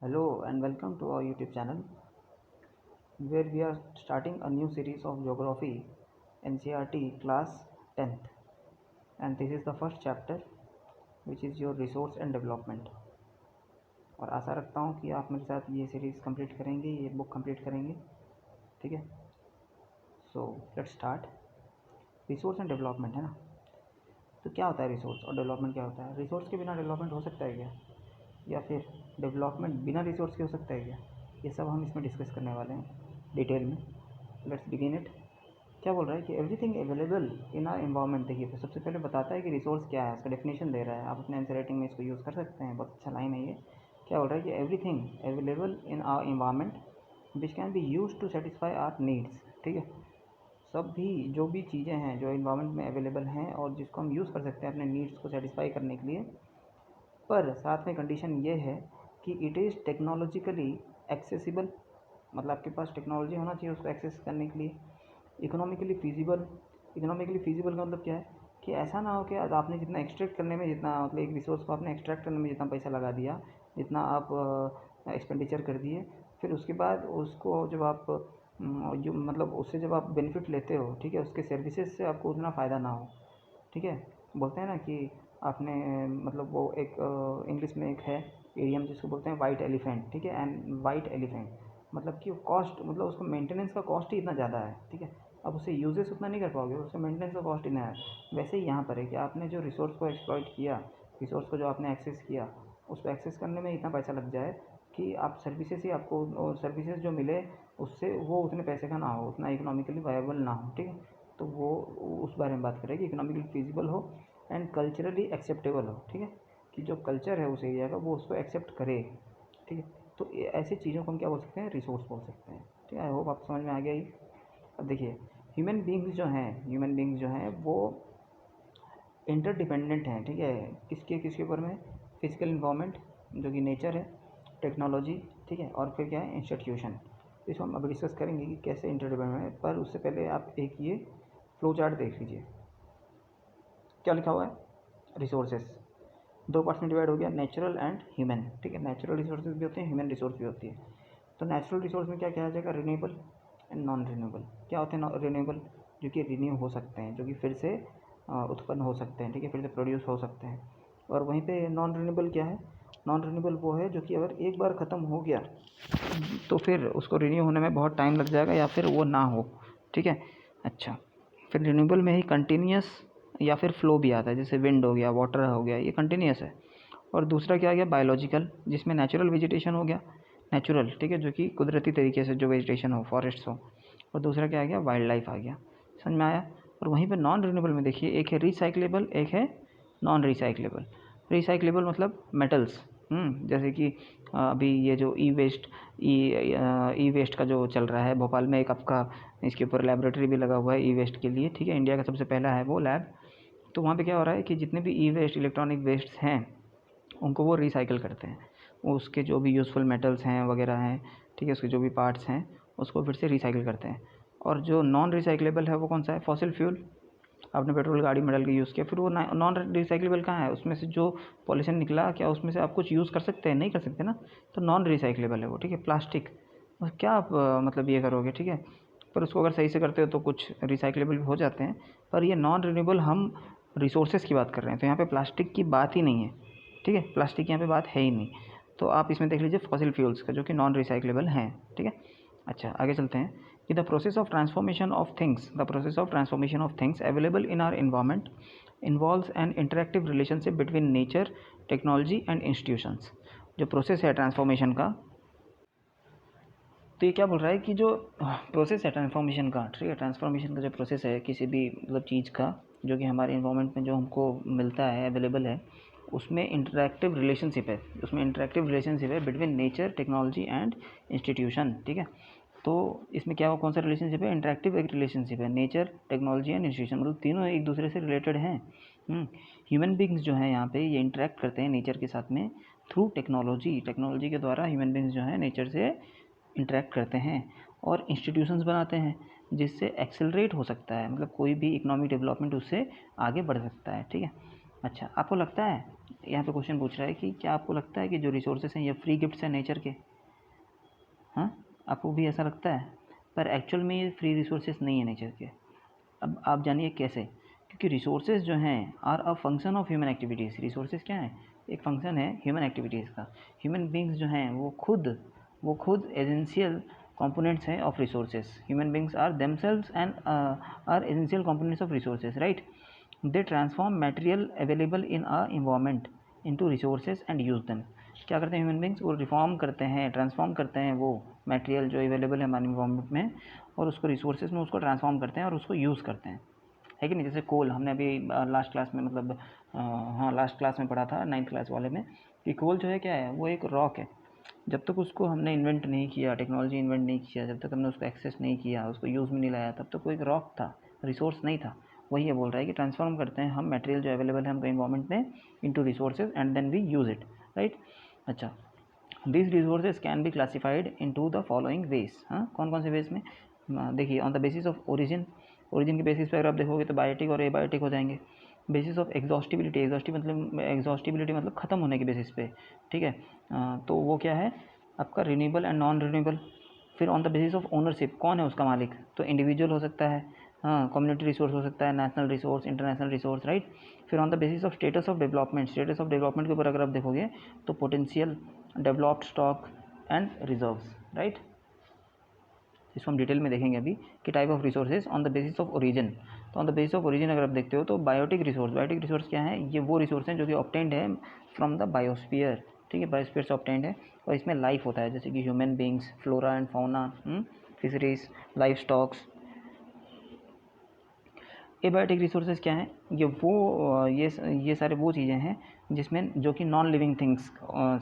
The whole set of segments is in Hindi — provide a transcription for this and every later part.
Hello and welcome to our YouTube channel where we are starting a new series of Geography NCERT class 10th, and this is the first chapter which is your resource and development। और आशा रखता हूँ कि आप मेरे साथ ये सीरीज़ कंप्लीट करेंगे, ये बुक कंप्लीट करेंगे। ठीक है, so let's start. Resource and development है ना, तो क्या होता है रिसोर्स और डेवलपमेंट क्या होता है? रिसोर्स के बिना डेवलपमेंट हो सकता है क्या, या फिर डेवलपमेंट बिना रिसोर्स के हो सकता है क्या? ये सब हम इसमें डिस्कस करने वाले हैं डिटेल में। Let's begin it. क्या बोल रहा है कि everything available in our environment. देखिए, तो सबसे पहले बताता है कि रिसोर्स क्या है, उसका डेफिनेशन दे रहा है। आप अपने आंसर राइटिंग में इसको यूज़ कर सकते हैं, बहुत अच्छा लाइन है ये। क्या बोल रहा है कि everything available in our environment which can be use to satisfy our needs. ठीक है, सब भी जो भी चीज़ें हैं जो इन्वायरमेंट में अवेलेबल हैं और जिसको हम यूज़ कर सकते हैं अपने नीड्स को सेटिस्फाई करने के लिए, पर साथ में कंडीशन ये है कि इट इज़ टेक्नोलॉजिकली एक्सेसिबल। मतलब आपके पास टेक्नोलॉजी होना चाहिए उसको एक्सेस करने के लिए। इकोनॉमिकली फ़ीजिबल। इकोनॉमिकली फ़ीजिबल का मतलब क्या है कि ऐसा ना हो कि आपने जितना एक्सट्रैक्ट करने में, जितना मतलब एक रिसोर्स को आपने एक्सट्रैक्ट करने में जितना पैसा लगा दिया, जितना आप एक्सपेंडिचर कर दिए, फिर उसके बाद उसको जब आप जो मतलब उससे जब आप बेनिफिट लेते हो, ठीक है, उसके सर्विसेज से आपको उतना फ़ायदा ना हो। ठीक है, बोलते हैं ना कि आपने मतलब वो एक इंग्लिश में एक है एडियम जिसको बोलते हैं वाइट एलिफेंट। ठीक है, एंड वाइट एलिफेंट मतलब कि कॉस्ट, मतलब उसको मेंटेनेंस का कॉस्ट ही इतना ज़्यादा है। ठीक है, अब उसे यूजेस उतना नहीं कर पाओगे, उसका मेंटेनेंस का कॉस्ट इतना है। वैसे ही यहाँ पर है कि आपने जो रिसोर्स को एक्सप्लॉइट किया, रिसोर्स को जो आपने एक्सेस किया, उसको एक्सेस करने में इतना पैसा लग जाए कि आप सर्विसेज ही आपको सर्विसेज जो मिले उससे वो उतने पैसे का ना हो, उतना इकोनॉमिकली वायबल ना हो। ठीक है, तो वो उस बारे में बात करें कि इकोनॉमिकली फिजिबल हो एंड कल्चरली एक्सेप्टेबल हो। ठीक है, कि जो कल्चर है उस एरिया का वो उसको एक्सेप्ट करे। ठीक है, तो ऐसी चीज़ों को हम क्या बोल सकते हैं, रिसोर्स बोल सकते हैं। ठीक है, आई होप आप समझ में आ गया ही। अब देखिए, ह्यूमन बींग्स जो हैं वो इंटरडिपेंडेंट हैं। ठीक है, किसके ऊपर में? फिजिकल इन्वायरमेंट जो कि नेचर है, टेक्नोलॉजी, ठीक है, और फिर क्या है, इंस्टीट्यूशन। इसको हम अभी डिस्कस करेंगे कि कैसे इंटरडिपेंडेंट है, पर उससे पहले आप एक ये फ्लो चार्ट देख लीजिए। क्या लिखा हुआ है? रिसोर्सेज दो पार्ट्स में डिवाइड हो गया, नेचुरल एंड ह्यूमन। ठीक है, नेचुरल रिसोर्सेज भी होते हैं, ह्यूमन रिसोर्स भी होती है। तो नेचुरल रिसोर्स में क्या कहा जाएगा? Renewable and non renewable. क्या होते हैं रिन्यूएबल? जो कि रिन्यू हो सकते हैं, जो कि फिर से उत्पन्न हो सकते हैं। ठीक है, फिर से प्रोड्यूस हो सकते हैं। और वहीं पे नॉन रिन्यूएबल क्या है? नॉन रिन्यूएबल वो है जो कि अगर एक बार ख़त्म हो गया तो फिर उसको रिन्यू होने में बहुत टाइम लग जाएगा या फिर वो ना हो। ठीक है, अच्छा, फिर रिन्यूएबल में ही कंटिन्यूस या फिर फ्लो भी आता है, जैसे विंड हो गया, वाटर हो गया, ये कंटिन्यूस है। और दूसरा क्या आ गया? बायोलॉजिकल, जिसमें नेचुरल वेजिटेशन हो गया, नेचुरल, ठीक है, जो कि कुदरती तरीके से जो वेजिटेशन हो, फॉरेस्ट हो। और दूसरा क्या आ गया? वाइल्ड लाइफ आ गया। समझ में आया? और वहीं पे नॉन रिन्यूएबल में देखिए, एक है रिसाइक्लेबल, एक है नॉन रिसाइक्लेबल। रिसाइक्लेबल मतलब मेटल्स, जैसे कि अभी ये जो ई वेस्ट का जो चल रहा है, भोपाल में एक आपका इसके ऊपर लेबोरेटरी भी लगा हुआ है ई वेस्ट के लिए। ठीक है, इंडिया का सबसे पहला है वो लैब। तो वहाँ पे क्या हो रहा है कि जितने भी ई वेस्ट, इलेक्ट्रॉनिक वेस्ट हैं, उनको वो रिसाइकिल करते हैं। वो उसके जो भी यूज़फुल मेटल्स हैं वगैरह हैं, ठीक है, उसके जो भी पार्ट्स हैं उसको फिर से रिसाइकिल करते हैं। और जो नॉन रिसाइक्लेबल है वो कौन सा है? Fossil fuel. आपने पेट्रोल गाड़ी में डाल के यूज़ किया, फिर वो नॉन रिसाइक्लेबल कहाँ है? उसमें से जो पॉल्यूशन निकला, क्या उसमें से आप कुछ यूज़ कर सकते हैं? नहीं कर सकते ना, तो नॉन रिसाइक्लेबल है वो। ठीक है, प्लास्टिक, क्या आप मतलब ये करोगे? ठीक है, पर उसको अगर सही से करते हो तो कुछ रिसाइक्लेबल भी हो जाते हैं। पर ये नॉन रिन्यूएबल, हम रिसोर्सेज की बात कर रहे हैं, तो यहाँ पे प्लास्टिक की बात ही नहीं है। ठीक है, प्लास्टिक की यहाँ पे बात है ही नहीं। तो आप इसमें देख लीजिए फॉसिल फ्यूल्स का, जो कि नॉन रिसाइक्लेबल हैं। ठीक है, अच्छा, आगे चलते हैं कि the process of transformation of things available in our environment involves an interactive relationship between nature, technology and institutions. जो प्रोसेस है ट्रांसफॉर्मेशन का, तो ये क्या बोल रहा है कि जो प्रोसेस है ट्रांसफॉर्मेशन का, ठीक है, ट्रांसफॉर्मेशन का जो प्रोसेस है किसी भी मतलब चीज़ का, जो कि हमारे इन्वायरमेंट में जो हमको मिलता है, अवेलेबल है, उसमें इंटरेक्टिव रिलेशनशिप है between nature, technology and institution. ठीक है, तो इसमें क्या, कौन सा रिलेशनशिप है? इंटरेक्टिव एक रिलेशनशिप है, नेचर, टेक्नोलॉजी एंड इंस्टीट्यूशन, मतलब तीनों एक दूसरे से रिलेटेड हैं। ह्यूमन बींग्स जो हैं यहाँ पे, ये इंटरेक्ट करते हैं नेचर के साथ में थ्रू टेक्नोलॉजी के द्वारा ह्यूमन बींग्स जो हैं नेचर से इंटरेक्ट करते हैं और इंस्टीट्यूशंस बनाते हैं, जिससे एक्सेलरेट हो सकता है, मतलब कोई भी इकोनॉमिक डेवलपमेंट उससे आगे बढ़ सकता है। ठीक है, अच्छा, आपको लगता है यहाँ पे क्वेश्चन पूछ रहा है कि क्या आपको लगता है कि जो रिसोर्सेस हैं ये फ्री गिफ्ट्स हैं नेचर के? हाँ, आपको भी ऐसा लगता है? पर एक्चुअल में ये फ्री रिसोर्सेस नहीं है नेचर के। अब आप जानिए कैसे। क्योंकि रिसोर्सेज जो हैं are a function of human activities. Resources क्या है? एक फंक्शन है ह्यूमन एक्टिविटीज़ का। ह्यूमन बींग्स जो हैं वो खुद एसेंशियल कंपोनेंट्स हैं of resources. Human beings are themselves and are essential components of resources, right? They transform material available in a environment into resources and use them. क्या करते हैं ह्यूमन बींग्स? वो रिफॉर्म करते हैं, ट्रांसफॉर्म करते हैं वो मटेरियल जो अवेलेबल है हमारे इन्वायरमेंट में, और उसको रिसोर्सेज में उसको ट्रांसफॉर्म करते हैं और उसको यूज़ करते हैं, है कि नहीं? जैसे कोल, हमने अभी लास्ट क्लास में मतलब हाँ लास्ट क्लास में पढ़ा था 9th क्लास वाले में कि कोल जो है क्या है, वो एक रॉक है। जब तक उसको हमने इन्वेंट नहीं किया, टेक्नोलॉजी इन्वेंट नहीं किया, जब तक हमने उसको एक्सेस नहीं किया, उसको यूज़ में नहीं लाया, तब तक वो एक रॉक था, रिसोर्स नहीं था। वही ये बोल रहा है कि ट्रांसफॉर्म करते हैं हम मटेरियल जो अवेलेबल है हमको इन्वायरमेंट में into resources and then we use it, right? अच्छा, this resources can be classified into the following ways. हाँ, कौन कौन से वेज में? देखिए, on the basis of origin, origin के बेसिस पे अगर आप देखोगे तो बायोटिक और एबायोटिक हो जाएंगे। बेसिस ऑफ एग्जॉस्टिबिलिटी, एग्जॉस्टिबिलिटी मतलब ख़त्म होने के बेसिस पे, ठीक है? तो वो क्या है आपका? Renewable and non renewable. फिर on the basis of ownership, कौन है उसका मालिक? तो इंडिविजुअल हो सकता है, हाँ, कम्युनिटी रिसोर्स हो सकता है, national resource, international resource, right? फिर on the basis of status of development, status of development के ऊपर अगर आप देखोगे तो potential, developed stock and reserves, right? इसको हम डिटेल में देखेंगे अभी कि type of resources on the basis of origin. तो on the basis of origin अगर आप देखते हो तो बायोटिक रिसोर्स क्या है? ये वो रिसोर्स हैं जो कि ऑब्टेंड है फ्रॉम द बायोस्फीयर, ठीक है? बायोस्फीयर से ऑब्टेंड है और इसमें लाइफ होता है, जैसे कि human beings, flora and fauna, fisheries, life stocks. Abiotic resources क्या हैं? ये सारे वो चीज़ें हैं जिसमें जो कि नॉन लिविंग थिंग्स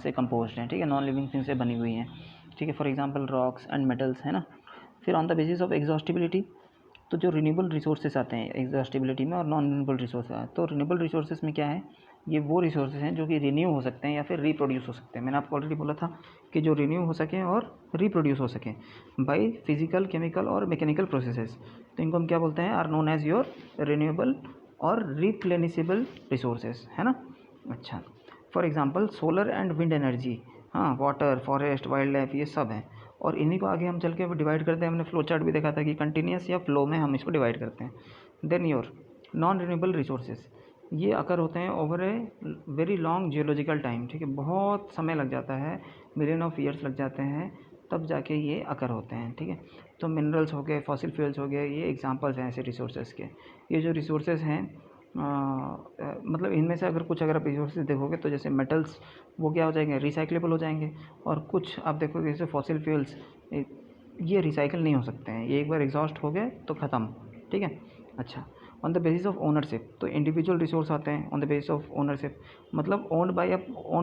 से कंपोज्ड हैं, ठीक है? नॉन लिविंग थिंग्स से बनी हुई हैं, ठीक है? For example rocks and metals, है ना? फिर on the basis of exhaustibility, तो जो रिन्यूएबल रिसोर्सेज आते हैं एग्जॉस्टिबिलिटी में और नॉन रिन्यूएबल रिसोर्स आते हैं। तो रिन्यूएबल रिसोर्सेज में क्या है? ये वो रिसोर्सेज हैं जो कि रिन्यू हो सकते हैं या फिर रिप्रोड्यूस हो सकते हैं। मैंने आपको ऑलरेडी बोला था कि जो रिन्यू हो सकें और रिप्रोड्यूस हो सकें बाई फिजिकल, केमिकल और मैकेनिकल प्रोसेसेस, तो इनको हम क्या बोलते हैं? Are known as your renewable और रिप्लेनिसेबल रिसोर्सेज, है ना? अच्छा, for example solar and wind energy, हाँ, वाटर, फॉरेस्ट, वाइल्ड लाइफ, ये सब हैं। और इन्हीं को आगे हम चल के डिवाइड करते हैं। हमने फ्लो चार्ट भी देखा था कि कंटिन्यूस या फ्लो में हम इसको डिवाइड करते हैं। Then your non renewable resources, ये अकर होते हैं over a very long geological time, ठीक है? बहुत समय लग जाता है, मिलियन ऑफ ईयर्स लग जाते हैं, तब जाके ये अकर होते हैं, ठीक है? तो मिनरल्स हो गए, फॉसिल फ्यूल्स हो गए, ये एग्जांपल्स हैं ऐसे रिसोर्सेज के। ये जो रिसोर्सेज हैं मतलब इनमें से अगर आप रिसोर्सेज देखोगे तो जैसे मेटल्स, वो क्या हो जाएंगे? रिसाइक्लेबल हो जाएंगे। और कुछ आप देखोगे जैसे फॉसिल फ्यूल्स, ये रिसाइकिल नहीं हो सकते हैं, ये एक बार एग्जॉस्ट हो गए तो ख़त्म, ठीक है? अच्छा, on the basis of ownership, तो इंडिविजुअल रिसोर्स आते हैं on the basis of ownership, मतलब owned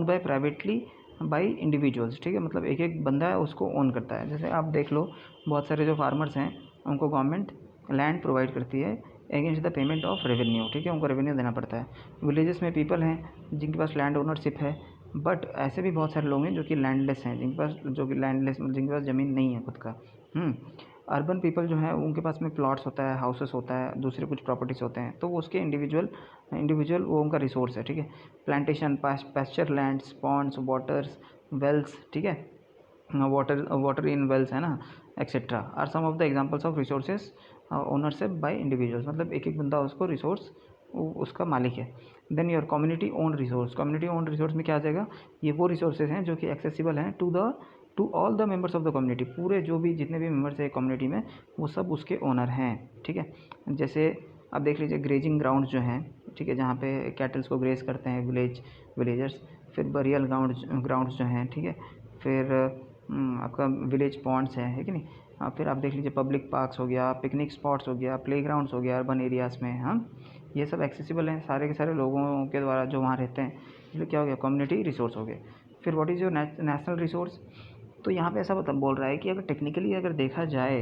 by privately by individuals, ठीक है? मतलब एक एक बंदा है उसको ओन करता है। जैसे आप देख लो बहुत सारे जो फार्मर्स हैं उनको गवर्नमेंट लैंड प्रोवाइड करती है against the payment of revenue, ठीक है? उनको रेवेन्यू देना पड़ता है। विलेजेस में पीपल हैं जिनके पास लैंड ओनरशिप है, बट ऐसे भी बहुत सारे लोग हैं जो कि लैंडलेस हैं, जिनके पास ज़मीन नहीं है खुद का। अर्बन पीपल जो है उनके पास में प्लॉट्स होता है, हाउसेस होता है, दूसरे कुछ प्रॉपर्टीज़ होते हैं, तो वो उसके इंडिविजुअल वो उनका रिसोर्स है, ठीक है? Plantation, pasture lands, ponds, waters, wells, ठीक है? वाटर इन वेल्स, है ना, etcetera are some of the examples of resources ownership by individuals, मतलब एक एक बंदा उसको रिसोर्स उसका मालिक है। Then your community own resource, community own resource में क्या आ जाएगा? ये वो रिसोर्सेज हैं जो कि एक्सेसिबल हैं to all the members of the community, पूरे जो भी जितने भी मेंबर्स हैं कम्युनिटी में वो सब उसके ओनर हैं, ठीक है? जैसे आप देख लीजिए ग्रेजिंग ग्राउंड जो हैं, ठीक है, जहाँ पे कैटल्स को ग्रेज करते हैं विलेजर्स। फिर बरियल ग्राउंड्स जो हैं, ठीक है? फिर आपका विलेज पॉन्ड्स है कि नहीं? फिर आप देख लीजिए पब्लिक पार्क्स हो गया, पिकनिक स्पॉट्स हो गया, प्ले ग्राउंड्स हो गया अर्बन एरियाज़ में, हाँ, ये सब एक्सेसिबल हैं सारे के सारे लोगों के द्वारा जो वहाँ रहते हैं, इसलिए क्या हो गया? कम्युनिटी रिसोर्स हो गए। फिर what is your national resource? तो यहाँ पे ऐसा बोल रहा है कि अगर टेक्निकली अगर देखा जाए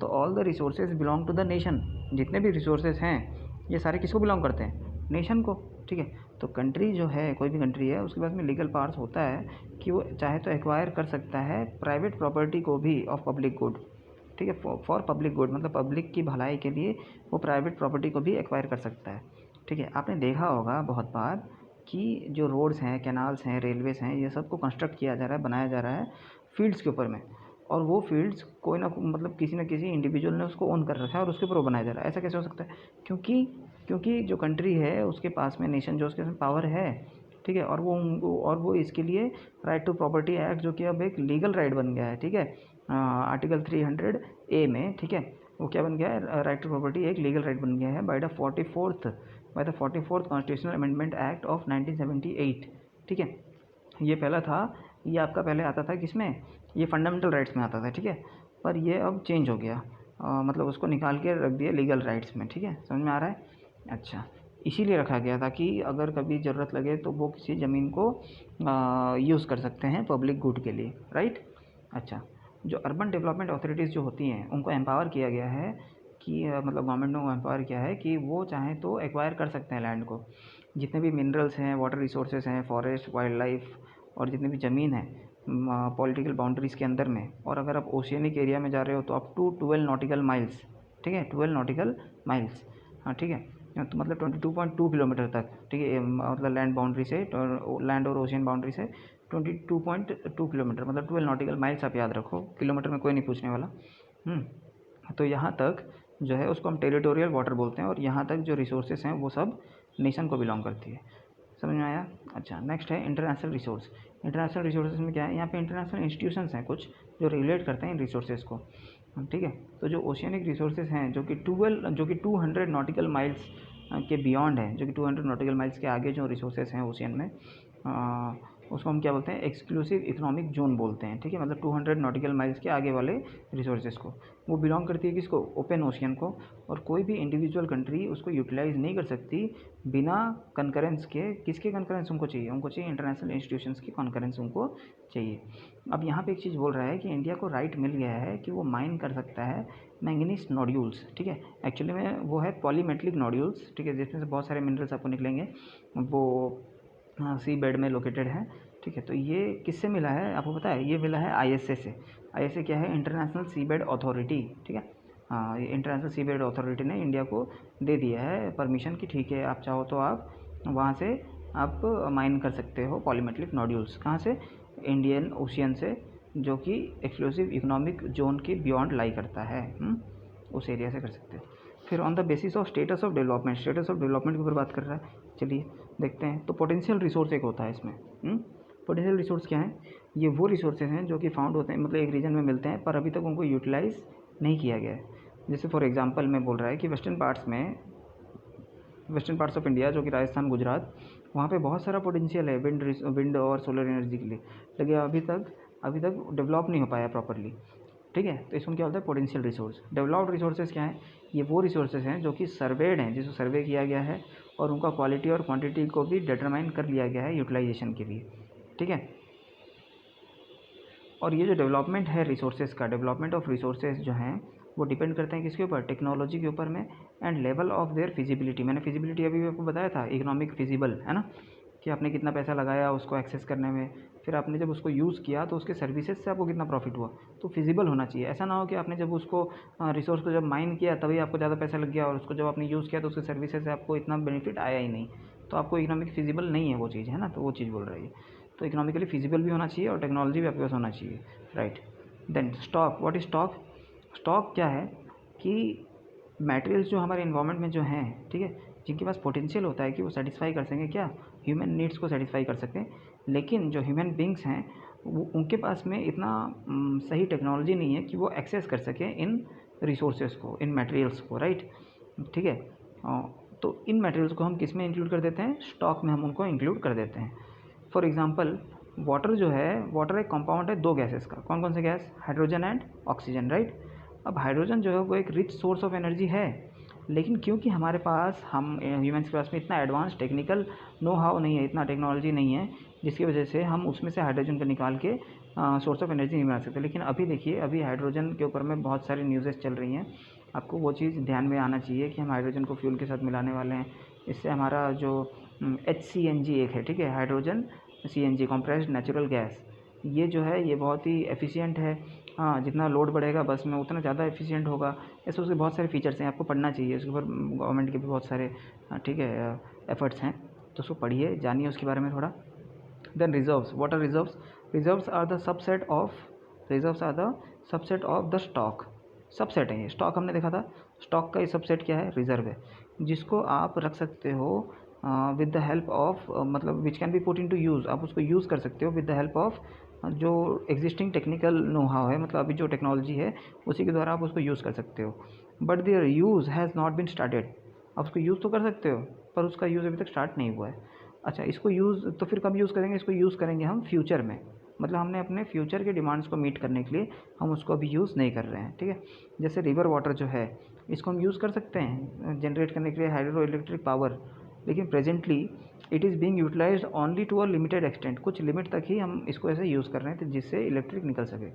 तो all the resources belong to the nation, जितने भी रिसोर्सेज हैं ये सारे किसको बिलोंग करते हैं? नेशन को, ठीक है? तो कंट्री जो है, कोई भी कंट्री है, उसके पास में लीगल पावर्स होता है कि वो चाहे तो एक्वायर कर सकता है प्राइवेट प्रॉपर्टी को भी ऑफ पब्लिक गुड, ठीक है? फॉर पब्लिक गुड, मतलब पब्लिक की भलाई के लिए वो प्राइवेट प्रॉपर्टी को भी एक्वायर कर सकता है, ठीक है? आपने देखा होगा बहुत बार कि जो रोड्स हैं, कैनाल्स हैं, रेलवेज हैं, ये सब को कंस्ट्रक्ट किया जा रहा है, बनाया जा रहा है फील्ड्स के ऊपर में, और वो फील्ड्स कोई ना मतलब किसी न किसी इंडिविजुअल ने उसको ओन कर रखा है और उसके ऊपर वो बनाया जा रहा है। ऐसा कैसे हो सकता है? क्योंकि जो कंट्री है उसके पास में, नेशन जो उसके पास पावर है, ठीक है, और वो इसके लिए राइट टू प्रॉपर्टी एक्ट, जो कि अब एक लीगल राइट बन गया है, ठीक है, आर्टिकल 300A में, ठीक है, वो क्या बन गया है? राइट टू प्रॉपर्टी एक लीगल राइट बन गया है by the 44th constitutional amendment act of 1978, ठीक है। ये पहला था, ये आपका पहले आता था किसमें? ये फंडामेंटल राइट्स में आता था, ठीक है, पर ये अब चेंज हो गया, मतलब उसको निकाल के रख दिया लीगल राइट्स में, ठीक है, समझ में आ रहा है? अच्छा, इसीलिए रखा गया था कि अगर कभी ज़रूरत लगे तो वो किसी ज़मीन को यूज़ कर सकते हैं पब्लिक गुड के लिए, राइट। अच्छा, जो अर्बन डेवलपमेंट अथॉरिटीज़ जो होती हैं उनको एम्पावर किया गया है कि मतलब गवर्नमेंट ने एम्पावर किया है कि वो चाहें तो एक्वायर कर सकते हैं लैंड को, जितने भी मिनरल्स हैं, वाटर रिसोर्सेज हैं, फॉरेस्ट, वाइल्ड लाइफ, और जितनी भी ज़मीन है पॉलिटिकल बाउंड्रीज़ के अंदर में, और अगर आप ओशियनिक एरिया में जा रहे हो तो अप टू 12 नॉटिकल माइल्स, ठीक है, 12 नॉटिकल माइल्स, हाँ ठीक है, तो मतलब 22.2 किलोमीटर तक, ठीक है, मतलब लैंड बाउंड्री से, लैंड और ओशियन बाउंड्री से 22.2 किलोमीटर, मतलब 12 नॉटिकल माइल्स, आप याद रखो, किलोमीटर में कोई नहीं पूछने वाला। तो यहाँ तक जो है उसको हम टेरिटोरियल वाटर बोलते हैं, और यहाँ तक जो रिसोर्सेज हैं वो सब नेशन को बिलोंग करती है। समझ में आया? अच्छा, नेक्स्ट है इंटरनेशनल रिसोर्स। इंटरनेशनल रिसोर्सेज में क्या है? यहाँ पे इंटरनेशनल इंस्टीट्यूशंस हैं कुछ जो रेगुलेट करते हैं इन रिसोर्सेज को, ठीक है। तो जो ओशियनिक रिसोर्सेज हैं जो कि 200 नॉटिकल माइल्स के बियॉन्ड हैं, जो कि 200 नॉटिकल माइल्स के आगे जो रिसोर्सेज हैं ओशियन में, उसको हम क्या बोलते हैं? एक्सक्लूसिव इकोनॉमिक जोन बोलते हैं, ठीक है, मतलब 200 नॉटिकल माइल्स के आगे वाले रिसोर्सेज को वो बिलोंग करती है किसको? ओपन ओशियन को, और कोई भी इंडिविजुअल कंट्री उसको यूटिलाइज़ नहीं कर सकती बिना कंकरेंस के। किसके कंकरेंस उनको चाहिए? उनको चाहिए इंटरनेशनल इंस्टीट्यूशंस की कंकरेंस उनको चाहिए। अब यहाँ पे एक चीज़ बोल रहा है कि इंडिया को राइट मिल गया है कि वो माइन कर सकता है मैंगनीज नोड्यूल्स, ठीक है, एक्चुअली में वो है पॉलीमेटलिक नोड्यूल्स, ठीक है, जिसमें से बहुत सारे मिनरल्स आपको निकलेंगे, वो सी बेड में लोकेटेड है, ठीक है। तो ये किससे मिला है आपको पता है? ये मिला है ISA से। ISA क्या है? इंटरनेशनल सी बेड अथॉरिटी, ठीक है, हाँ, ये इंटरनेशनल सी बेड अथॉरिटी ने इंडिया को दे दिया है परमिशन कि ठीक है, आप चाहो तो आप वहाँ से आप माइन कर सकते हो पॉलीमेटलिक नोड्यूल्स। कहाँ से? इंडियन ओशियन से, जो कि एक्सक्लूसिव इकोनॉमिक जोन के बियॉन्ड लाई करता है, उस एरिया से कर सकते हो। फिर on the basis of status of development के ऊपर बात कर रहा है। चलिए देखते हैं। तो पोटेंशियल रिसोर्स एक होता है इसमें। पोटेंशियल रिसोर्स क्या है? ये वो रिसोर्सेज हैं जो कि फाउंड होते हैं, मतलब एक रीजन में मिलते हैं पर अभी तक उनको यूटिलाइज़ नहीं किया गया है। जैसे फॉर एग्जांपल मैं बोल रहा है कि वेस्टर्न पार्ट्स ऑफ इंडिया, जो कि राजस्थान, गुजरात, वहाँ पे बहुत सारा पोटेंशियल है विंड और सोलर एनर्जी के लिए, लेकिन अभी तक डेवलप नहीं हो पाया प्रॉपरली, ठीक है। तो इसमें क्या होता है? Potential resource. डेवलप्ड रिसोर्सेज क्या है? ये वो रिसोर्सेज हैं जो कि सर्वेड हैं, जिसको सर्वे किया गया है और उनका क्वालिटी और क्वांटिटी को भी डिटरमाइन कर लिया गया है यूटिलाइजेशन के लिए, ठीक है। और ये जो डेवलपमेंट है रिसोर्सेज का, डेवलपमेंट ऑफ रिसोर्सेज जो हैं वो डिपेंड करते हैं किसके ऊपर? टेक्नोलॉजी के ऊपर में, and level of their feasibility. मैंने फिजिबिलिटी अभी आपको बताया था, इकोनॉमिक फिजिबल, है ना, कि आपने कितना पैसा लगाया उसको एक्सेस करने में, फिर आपने जब उसको यूज़ किया तो उसके सर्विसेज से आपको कितना प्रॉफिट हुआ, तो फिजिबल होना चाहिए। ऐसा ना हो कि आपने जब उसको रिसोर्स को जब माइन किया तभी आपको ज़्यादा पैसा लग गया और उसको जब आपने यूज़ किया तो उसके सर्विसेज से आपको इतना बेनिफिट आया ही नहीं, तो आपको इकोनॉमिक फिजिबल नहीं है वो चीज़, है ना, तो वो चीज़ बोल रही है। तो इकोनॉमिकली फिजिबल भी होना चाहिए और टेक्नोलॉजी भी आपके पास होना चाहिए, right. Then stock. What is stock? Stock क्या है कि मटेरियल्स जो हमारे इन्वायरमेंट में जो हैं, ठीक है, जिनके पास पोटेंशियल होता है कि वो सेटिस्फाई कर सकें क्या? ह्यूमन नीड्स को सेटिस्फाई कर सकें, लेकिन जो ह्यूमन बींग्स हैं वो उनके पास में इतना सही टेक्नोलॉजी नहीं है कि वो एक्सेस कर सकें इन रिसोर्सेज को, इन मटेरियल्स को, राइट, ठीक है। तो इन मटेरियल्स को हम किस में इंक्लूड कर देते हैं? स्टॉक में हम उनको इंक्लूड कर देते हैं। फॉर एग्जांपल वाटर जो है, वाटर एक कंपाउंड है दो गैसेस का। कौन कौन से gas? Hydrogen and oxygen, right. अब हाइड्रोजन जो है वो एक रिच सोर्स ऑफ एनर्जी है, लेकिन क्योंकि हमारे पास, हम ह्यूमन्स के पास में इतना एडवांस टेक्निकल नो हाउ नहीं है, इतना टेक्नोलॉजी नहीं है, जिसकी वजह से हम उसमें से हाइड्रोजन को निकाल के सोर्स ऑफ एनर्जी नहीं बना सकते। लेकिन अभी देखिए, अभी हाइड्रोजन के ऊपर में बहुत सारी न्यूज़ेस चल रही हैं, आपको वो चीज़ ध्यान में आना चाहिए कि हम हाइड्रोजन को फ्यूल के साथ मिलाने वाले हैं। इससे हमारा जो HCNG एक है, ठीक है, hydrogen CNG, compressed natural gas, ये जो है ये बहुत ही एफिशिएंट है। हाँ, जितना लोड बढ़ेगा बस में उतना ज़्यादा एफिशिएंट होगा। ऐसे उसके बहुत सारे फीचर्स हैं, आपको पढ़ना चाहिए उसके ऊपर, गवर्नमेंट के भी बहुत सारे ठीक है एफर्ट्स हैं। तो उसको पढ़िए, जानिए उसके बारे में थोड़ा। Then reserves, what are reserves? Reserves are the subset of the stock. Subset है ये, स्टॉक हमने देखा था, स्टॉक का ये सबसेट क्या है? रिजर्व है, जिसको आप रख सकते हो विद द हेल्प ऑफ, मतलब which can be put into use, आप उसको यूज़ कर सकते हो विद द हेल्प ऑफ जो एग्जिस्टिंग टेक्निकल नो हाउ है, मतलब अभी जो टेक्नोलॉजी है उसी के द्वारा आप उसको यूज़ कर सकते हो। But their use has not been started. आप उसको यूज़ तो कर सकते हो पर उसका यूज़ अभी तक स्टार्ट नहीं हुआ है। अच्छा, इसको यूज़ तो फिर कब यूज़ करेंगे? इसको यूज़ करेंगे हम फ्यूचर में, मतलब हमने अपने फ्यूचर के डिमांड्स को मीट करने के लिए हम उसको अभी यूज़ नहीं कर रहे हैं, ठीक है। जैसे रिवर वाटर जो है, इसको हम यूज़ कर सकते हैं जनरेट करने के लिए हाइड्रो इलेक्ट्रिक पावर, लेकिन presently it is being utilised only to a limited extent. कुछ लिमिट तक ही हम इसको ऐसे यूज़ कर रहे हैं जिससे इलेक्ट्रिक निकल सके,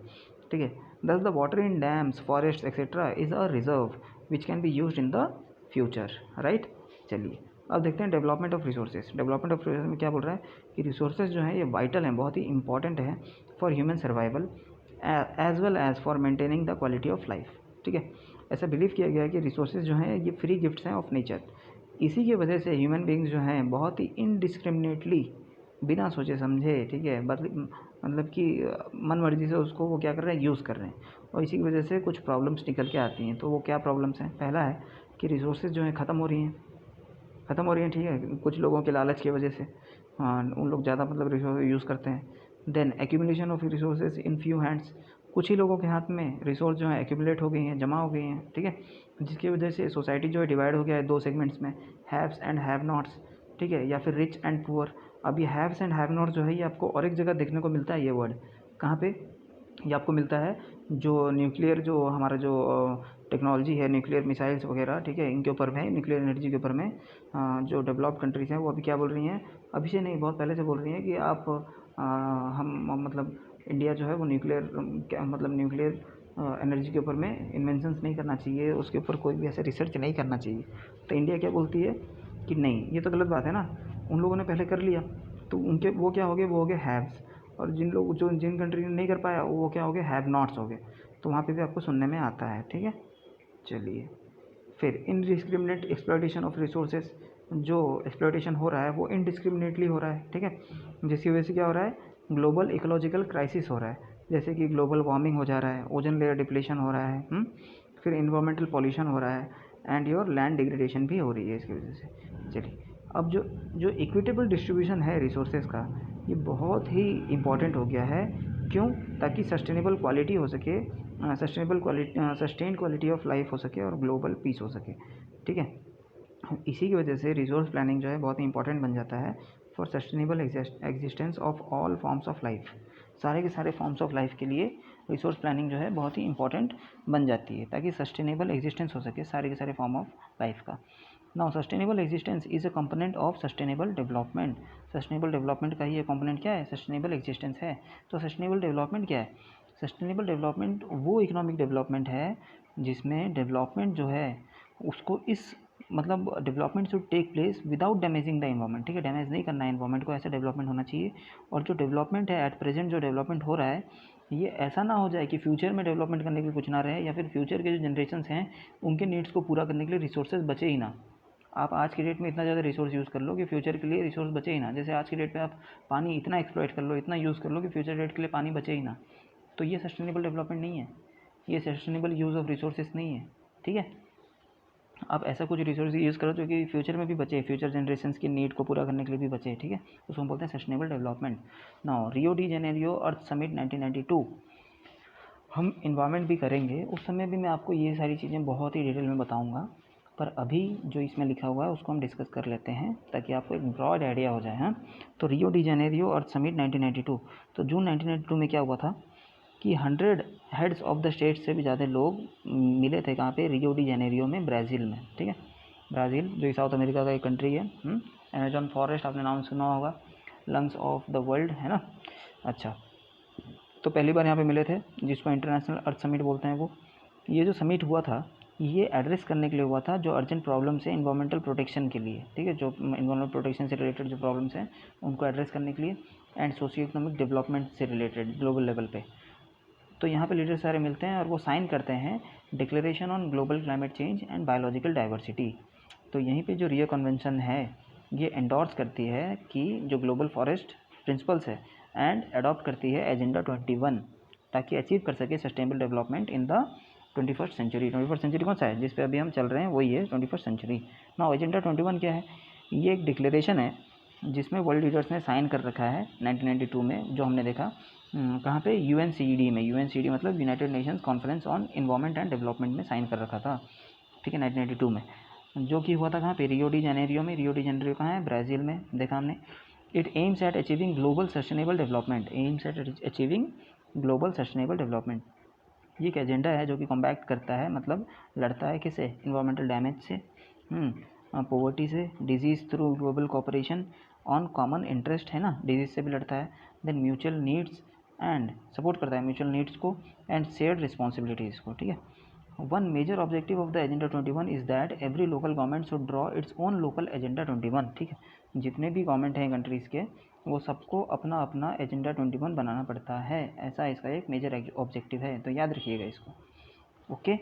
ठीक है। दस the water in dams, forest etcetera is a reserve which can be used in the future, right. चलिए अब देखते हैं development of resources. Development of resources में क्या बोल रहा है कि रिसोर्सेज जो हैं ये वाइटल हैं, बहुत ही इंपॉर्टेंट है for human survival as well as for maintaining the quality of life, ठीक है। ऐसा बिलीव किया गया है कि रिसोर्सेज जो हैं ये फ्री गिफ्ट्स हैं ऑफ नेचर। इसी की वजह से ह्यूमन बींग्स जो हैं बहुत ही इनडिस्क्रिमिनेटली, बिना सोचे समझे, ठीक है, मतलब कि मन मर्जी से उसको वो क्या कर रहे हैं? यूज़ कर रहे हैं, और इसी की वजह से कुछ प्रॉब्लम्स निकल के आती हैं। तो वो क्या प्रॉब्लम्स हैं? पहला है कि रिसोर्सेज जो हैं ख़त्म हो रही हैं, ठीक है, कुछ लोगों के लालच की वजह से। हाँ, उन लोग ज़्यादा मतलब रिसोर्स यूज़ करते हैं। Then accumulation of resources in few hands, कुछ ही लोगों के हाथ में रिसोर्स जो है एक्यूमुलेट हो गई हैं, जमा हो गई हैं, ठीक है, जिसकी वजह से सोसाइटी जो है डिवाइड हो गया है दो सेगमेंट्स में, हैव्स एंड हैव नॉट्स, ठीक है, या फिर रिच एंड पुअर। अब ये हैव्स एंड हैव नॉट्स जो है ये आपको और एक जगह देखने को मिलता है, ये वर्ड कहाँ पे? ये आपको मिलता है जो न्यूक्लियर, जो हमारा जो टेक्नोलॉजी है, न्यूक्लियर मिसाइल्स वगैरह, ठीक है, इनके ऊपर में, न्यूक्लियर एनर्जी के ऊपर में जो डेवलप्ड कंट्रीज़ हैं वो अभी क्या बोल रही हैं? अभी से नहीं, बहुत पहले से बोल रही हैं कि आप हम मतलब इंडिया जो है वो न्यूक्लियर क्या मतलब न्यूक्लियर एनर्जी के ऊपर में इन्वेंशंस नहीं करना चाहिए, उसके ऊपर कोई भी ऐसे रिसर्च नहीं करना चाहिए। तो इंडिया क्या बोलती है कि नहीं, ये तो गलत बात है ना, उन लोगों ने पहले कर लिया तो उनके वो क्या हो गए? वो हो गए हैव्स, और जिन कंट्री ने नहीं कर पाया वो क्या हो गए? हैव नॉट्स हो गए। तो वहाँ पे भी आपको सुनने में आता है, ठीक है। चलिए फिर इनडिस्क्रिमिनेट एक्सप्लॉयटेशन ऑफ रिसोर्सेज, जो एक्सप्लॉयटेशन हो रहा है वो इनडिस्क्रिमिनेटली हो रहा है, ठीक है, जिसकी वजह से क्या हो रहा है? ग्लोबल इकोलॉजिकल क्राइसिस हो रहा है, जैसे कि ग्लोबल वार्मिंग हो जा रहा है, ओजन लेयर डिप्लेशन हो रहा है, फिर इन्वायरमेंटल पॉल्यूशन हो रहा है, एंड योर लैंड डिग्रेडेशन भी हो रही है इसकी वजह से। चलिए अब जो इक्विटेबल डिस्ट्रीब्यूशन है रिसोर्सेज का, ये बहुत ही इम्पॉर्टेंट हो गया है। क्यों? ताकि सस्टेनेबल क्वालिटी हो सके, सस्टेन क्वालिटी ऑफ लाइफ हो सके और ग्लोबल पीस हो सके, ठीक है। इसी की वजह से रिसोर्स प्लानिंग जो है बहुत ही इंपॉर्टेंट बन जाता है for sustainable existence of all forms of life. सारे के सारे फॉर्म्स ऑफ लाइफ के लिए रिसोर्स प्लानिंग जो है बहुत ही इंपॉर्टेंट बन जाती है, ताकि सस्टेनेबल एग्जिस्टेंस हो सके सारे के सारे फॉर्म ऑफ लाइफ का। Now sustainable existence is a component of sustainable development. Sustainable development का ही एक कंपोनेंट क्या है? सस्टेनेबल एग्जिस्टेंस है। तो सस्टेनेबल डेवलपमेंट क्या है? सस्टेनेबल डेवलपमेंट वो इकोनॉमिक डेवलपमेंट है जिसमें डेवलपमेंट जो है उसको इस मतलब development should take place without damaging the environment, ठीक है, डैमेज नहीं करना है इन्वायरमेंट को, ऐसा डेवलपमेंट होना चाहिए। और जो डेवलपमेंट है एट प्रेजेंट जो डेवलपमेंट हो रहा है, ये ऐसा ना हो जाए कि फ्यूचर में डेवलपमेंट करने के लिए कुछ ना रहे, या फिर फ्यूचर के जो जनरेशन्स हैं उनके नीड्स को पूरा करने के लिए रिसोर्सेज बचे ही ना। आप आज की डेट में इतना ज़्यादा रिसोर्स यूज़ कर लो कि फ्यूचर के लिए रिसोर्स बचे ही ना। जैसे आज की डेट में आप पानी इतना एक्सप्लॉइट कर लो, इतना यूज़ कर लो कि फ्यूचर डेट के लिए पानी बचे ही ना। तो ये सस्टेनेबल डेवलपमेंट नहीं है, ये सस्टेनेबल यूज़ ऑफ रिसोर्सेज नहीं है, ठीक है। आप ऐसा कुछ रिसोर्स यूज़ करो जो कि फ्यूचर में भी बचे, फ्यूचर जनरेशन्स की नीड को पूरा करने के लिए भी बचे, ठीक है, उसको हम बोलते हैं sustainable development. Now Rio de Janeiro Earth Summit 1992, हम इन्वायरमेंट भी करेंगे, उस समय भी मैं आपको ये सारी चीज़ें बहुत ही डिटेल में बताऊँगा, पर अभी जो इसमें लिखा हुआ है उसको हम डिस्कस कर लेते हैं ताकि आपको एक ब्रॉड आइडिया हो जाए। हाँ, तो रियो डी जेनेरियो अर्थ समिट 1992, तो जून 1992 में क्या हुआ था कि 100 हेड्स ऑफ द स्टेट से भी ज़्यादा लोग मिले थे कहाँ पे? रियो डी जेनेरियो में, ब्राज़ील में, ठीक है। ब्राज़ील जो साउथ अमेरिका का एक कंट्री है। अमेजॉन फॉरेस्ट आपने नाम सुना होगा, लंग्स ऑफ द वर्ल्ड, है ना। अच्छा, तो पहली बार यहाँ पे मिले थे, जिसको इंटरनेशनल अर्थ समिट बोलते हैं। वो ये जो समिट हुआ था ये एड्रेस करने के लिए हुआ था जो अर्जेंट प्रॉब्लम्स है इन्वायरमेंटल प्रोटेक्शन के लिए, ठीक है, जो इन्वायरमेंटल प्रोटेक्शन से रिलेटेड जो प्रॉब्लम्स हैं उनको एड्रेस करने के लिए, एंड सोशियो इकोनॉमिक डेवलपमेंट से रिलेटेड ग्लोबल लेवल पे। तो यहाँ पे लीडर सारे मिलते हैं और वो साइन करते हैं declaration on global climate change and biological diversity. तो यहीं पे जो रियो कन्वेंशन है ये एंडोर्स करती है कि जो ग्लोबल फॉरेस्ट प्रिंसिपल्स है एंड अडॉप्ट करती है एजेंडा 21 ताकि अचीव कर सके sustainable development in the 21st century. 21st century कौन सा है जिस पे अभी हम चल रहे हैं, वही है 21st सेंचुरी। नाउ एजेंडा 21 क्या है? ये एक डिक्लेरेशन है जिसमें वर्ल्ड लीडर्स ने साइन कर रखा है 1992 में, जो हमने देखा कहाँ पे, UNCED में। UNCED मतलब United Nations conference on environment and development में साइन कर रखा था, ठीक है, 1992 में, जो कि हुआ था कहाँ पे, रियो डी जेनेरियो में। रियो डी जेनेरियो कहाँ है? ब्राज़ील में, देखा हमने। It aims at achieving global sustainable development, aims at achieving global sustainable development. ये एक एजेंडा है जो कि कॉम्बैट करता है, मतलब लड़ता है किससे? इन्वायरमेंटल डैमेज से, पॉवर्टी से, disease through global cooperation on common interest, है ना, डिजीज़ से भी लड़ता है। Then mutual needs and support करता है म्यूचुअल नीड्स को एंड शेयर्ड रिस्पॉन्सिबिलिटीज़ को, ठीक है। One major objective of the agenda 21 is that every local government should draw its own local agenda 21, ठीक है। जितने भी गवर्नमेंट हैं कंट्रीज़ के, वो सबको अपना अपना एजेंडा 21 बनाना पड़ता है, ऐसा इसका एक मेजर ऑब्जेक्टिव है, तो याद रखिएगा इसको, ओके।